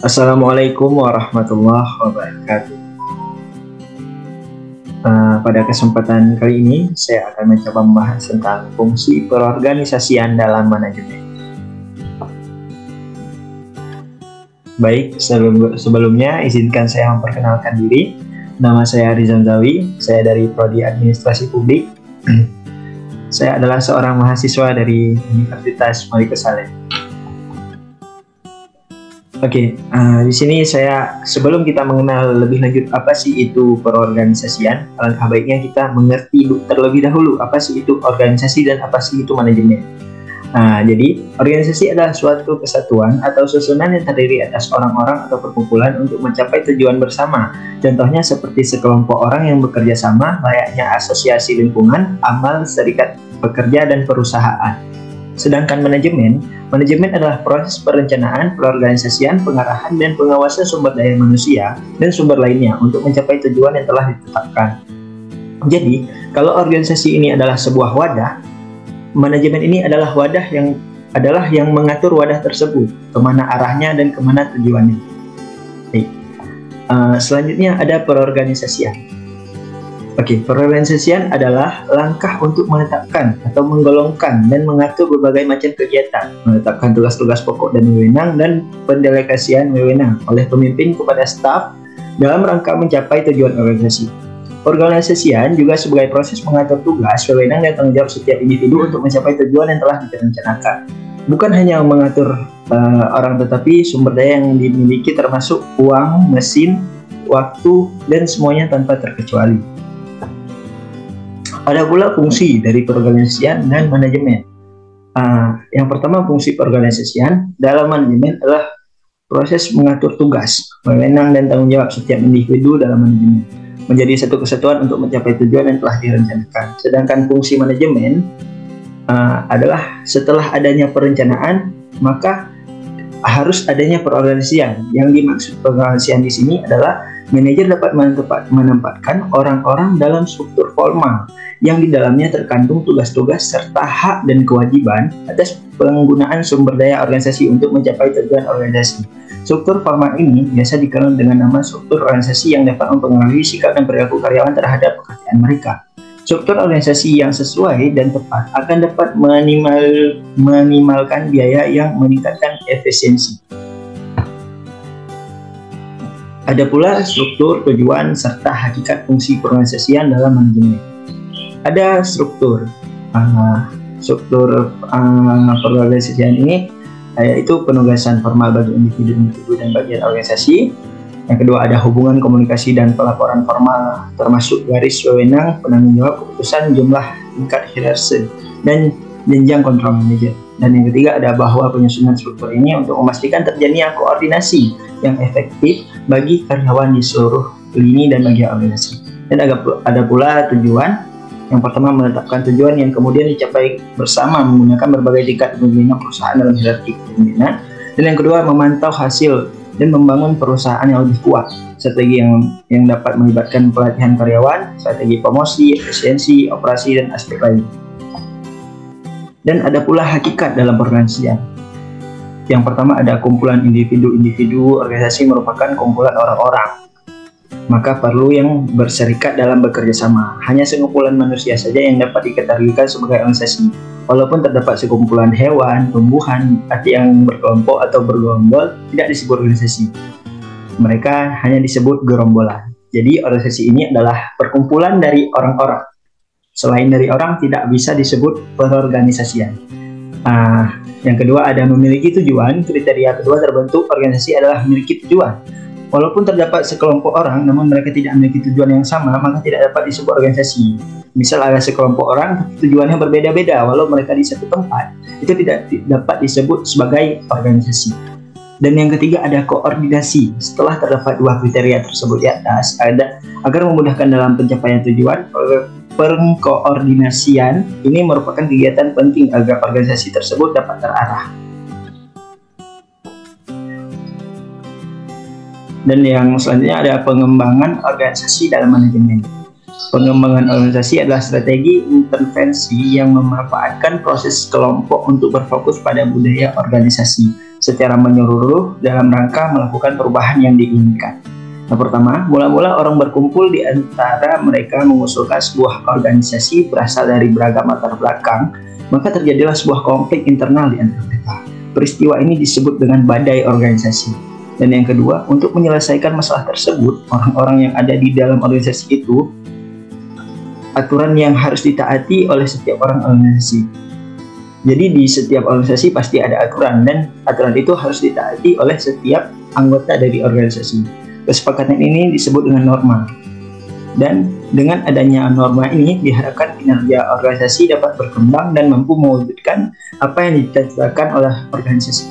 Assalamualaikum warahmatullahi wabarakatuh. Pada kesempatan kali ini, saya akan mencoba membahas tentang fungsi perorganisasian dalam manajemen. Baik, sebelumnya izinkan saya memperkenalkan diri. Nama saya Rizal Zawi, saya dari Prodi Administrasi Publik. Saya adalah seorang mahasiswa dari Universitas Malik Saleh. Oke, di sini sebelum kita mengenal lebih lanjut apa sih itu perorganisasian, alangkah baiknya kita mengerti terlebih dahulu apa sih itu organisasi dan apa sih itu manajemen. Jadi organisasi adalah suatu kesatuan atau susunan yang terdiri atas orang-orang atau perkumpulan untuk mencapai tujuan bersama. Contohnya seperti sekelompok orang yang bekerja sama, layaknya asosiasi lingkungan, amal, serikat pekerja, dan perusahaan. Sedangkan manajemen adalah proses perencanaan, perorganisasian, pengarahan, dan pengawasan sumber daya manusia dan sumber lainnya untuk mencapai tujuan yang telah ditetapkan. Jadi, kalau organisasi ini adalah sebuah wadah, manajemen ini adalah wadah yang mengatur wadah tersebut, kemana arahnya dan kemana tujuannya. Selanjutnya ada perorganisasian. Perorganisasian adalah langkah untuk menetapkan atau menggolongkan dan mengatur berbagai macam kegiatan, menetapkan tugas-tugas pokok dan wewenang, dan pendelegasian wewenang oleh pemimpin kepada staf dalam rangka mencapai tujuan organisasi. Organisasian juga sebagai proses mengatur tugas, wewenang, dan tanggung jawab setiap individu untuk mencapai tujuan yang telah direncanakan. Bukan hanya mengatur orang, tetapi sumber daya yang dimiliki termasuk uang, mesin, waktu, dan semuanya tanpa terkecuali. Ada pula fungsi dari perorganisasian dan manajemen. Yang pertama, fungsi perorganisasian dalam manajemen adalah proses mengatur tugas, wewenang, dan tanggung jawab setiap individu dalam manajemen menjadi satu kesatuan untuk mencapai tujuan yang telah direncanakan. Sedangkan fungsi manajemen adalah setelah adanya perencanaan, maka harus adanya perorganisasian. Yang dimaksud perorganisasian di sini adalah manajer dapat menempatkan orang-orang dalam struktur formal yang di dalamnya terkandung tugas-tugas serta hak dan kewajiban atas penggunaan sumber daya organisasi untuk mencapai tujuan organisasi. Struktur formal ini biasa dikenal dengan nama struktur organisasi yang dapat mempengaruhi sikap dan perilaku karyawan terhadap pekerjaan mereka. Struktur organisasi yang sesuai dan tepat akan dapat meminimalkan biaya yang meningkatkan efisiensi. Ada pula struktur, tujuan, serta hakikat fungsi perorganisasian dalam manajemen. Ada struktur perorganisasian ini yaitu penugasan formal bagi individu dan bagian organisasi. Yang kedua ada hubungan komunikasi dan pelaporan formal termasuk garis wewenang, penanggung jawab, keputusan, jumlah tingkat hierarki, dan jenjang kontrol manajer. Dan yang ketiga ada bahwa penyusunan struktur ini untuk memastikan terjadinya koordinasi yang efektif bagi karyawan di seluruh lini dan bagian organisasi. Dan ada pula tujuan. Yang pertama menetapkan tujuan yang kemudian dicapai bersama menggunakan berbagai tingkat pimpinan perusahaan dalam hierarki kepemimpinan. Dan yang kedua memantau hasil dan membangun perusahaan yang lebih kuat. Strategi yang dapat melibatkan pelatihan karyawan, strategi promosi, efisiensi, operasi, dan aspek lain. Dan ada pula hakikat dalam perorganisasian. Yang pertama ada kumpulan individu-individu. Organisasi merupakan kumpulan orang-orang, maka perlu yang berserikat dalam bekerja sama. Hanya sekumpulan manusia saja yang dapat dikategorikan sebagai organisasi. Walaupun terdapat sekumpulan hewan, tumbuhan, yang berkelompok atau bergerombol, tidak disebut organisasi. Mereka hanya disebut gerombolan. Jadi organisasi ini adalah perkumpulan dari orang-orang. Selain dari orang tidak bisa disebut perorganisasian. Yang kedua ada memiliki tujuan. Kriteria kedua terbentuk organisasi adalah memiliki tujuan. Walaupun terdapat sekelompok orang, namun mereka tidak memiliki tujuan yang sama, maka tidak dapat disebut organisasi. Misal ada sekelompok orang, tujuannya berbeda-beda, walau mereka di satu tempat, itu tidak dapat disebut sebagai organisasi. Dan yang ketiga ada koordinasi. Setelah terdapat dua kriteria tersebut di atas, agar memudahkan dalam pencapaian tujuan, pengkoordinasian ini merupakan kegiatan penting agar organisasi tersebut dapat terarah. Dan yang selanjutnya ada pengembangan organisasi dalam manajemen. Pengembangan organisasi adalah strategi intervensi yang memanfaatkan proses kelompok untuk berfokus pada budaya organisasi, secara menyeluruh dalam rangka melakukan perubahan yang diinginkan. Yang pertama, mula-mula orang berkumpul di antara mereka mengusulkan sebuah organisasi berasal dari beragam latar belakang, maka terjadilah sebuah konflik internal di antara mereka. Peristiwa ini disebut dengan badai organisasi. Dan yang kedua, untuk menyelesaikan masalah tersebut, orang-orang yang ada di dalam organisasi itu, aturan yang harus ditaati oleh setiap orang organisasi. Jadi di setiap organisasi pasti ada aturan, dan aturan itu harus ditaati oleh setiap anggota dari organisasi. Kesepakatan ini disebut dengan norma. Dan dengan adanya norma ini diharapkan kinerja organisasi dapat berkembang dan mampu mewujudkan apa yang dicita-citakan oleh organisasi.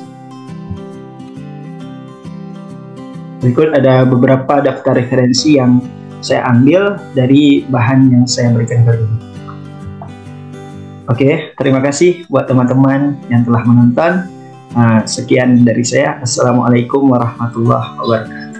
Berikut ada beberapa daftar referensi yang saya ambil dari bahan yang saya berikan tadi. Oke, terima kasih buat teman-teman yang telah menonton. Sekian dari saya. Assalamualaikum warahmatullahi wabarakatuh.